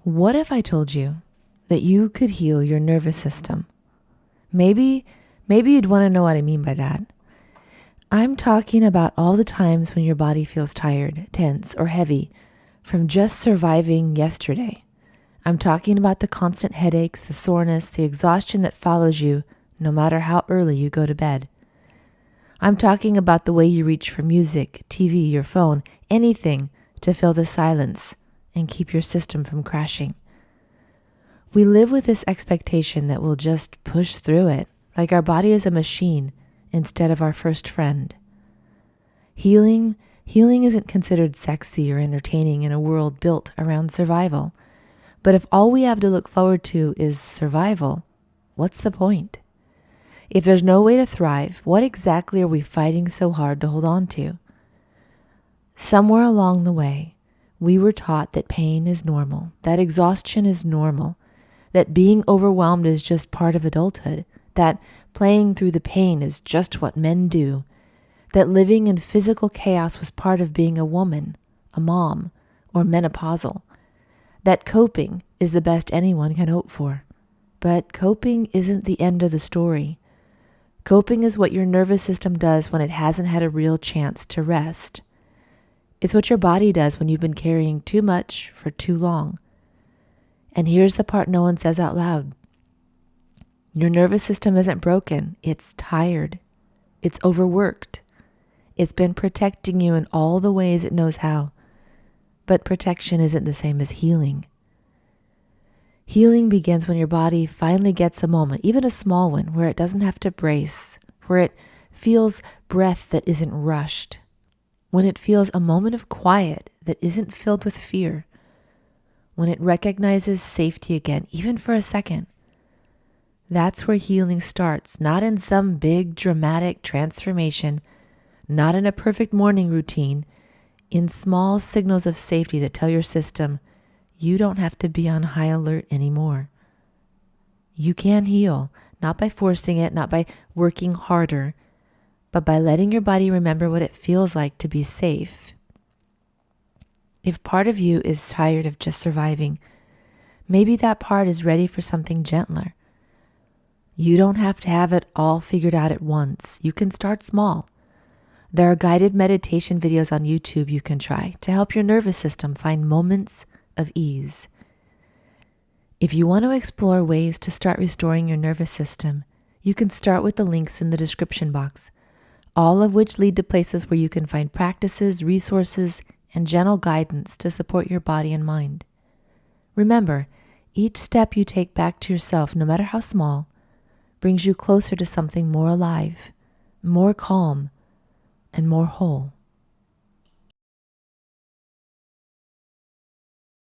What if I told you that you could heal your nervous system? Maybe you'd want to know what I mean by that. I'm talking about all the times when your body feels tired, tense, or heavy from just surviving yesterday. I'm talking about the constant headaches, the soreness, the exhaustion that follows you no matter how early you go to bed. I'm talking about the way you reach for music, TV, your phone, anything to fill the silence and keep your system from crashing. We live with this expectation that we'll just push through it, like our body is a machine instead of our first friend. Healing isn't considered sexy or entertaining in a world built around survival. But if all we have to look forward to is survival, what's the point? If there's no way to thrive, what exactly are we fighting so hard to hold on to? Somewhere along the way, we were taught that pain is normal, that exhaustion is normal, that being overwhelmed is just part of adulthood, that playing through the pain is just what men do, that living in physical chaos was part of being a woman, a mom, or menopausal, that coping is the best anyone can hope for. But coping isn't the end of the story. Coping is what your nervous system does when it hasn't had a real chance to rest. It's what your body does when you've been carrying too much for too long. And here's the part no one says out loud. Your nervous system isn't broken. It's tired. It's overworked. It's been protecting you in all the ways it knows how. But protection isn't the same as healing. Healing begins when your body finally gets a moment, even a small one, where it doesn't have to brace, where it feels breath that isn't rushed, when it feels a moment of quiet that isn't filled with fear, when it recognizes safety again, even for a second. That's where healing starts, not in some big dramatic transformation, not in a perfect morning routine, in small signals of safety that tell your system, you don't have to be on high alert anymore. You can heal, not by forcing it, not by working harder, but by letting your body remember what it feels like to be safe. If part of you is tired of just surviving, maybe that part is ready for something gentler. You don't have to have it all figured out at once. You can start small. There are guided meditation videos on YouTube you can try to help your nervous system find moments of ease. If you want to explore ways to start restoring your nervous system, you can start with the links in the description box, all of which lead to places where you can find practices, resources, and gentle guidance to support your body and mind. Remember, each step you take back to yourself, no matter how small, brings you closer to something more alive, more calm, and more whole.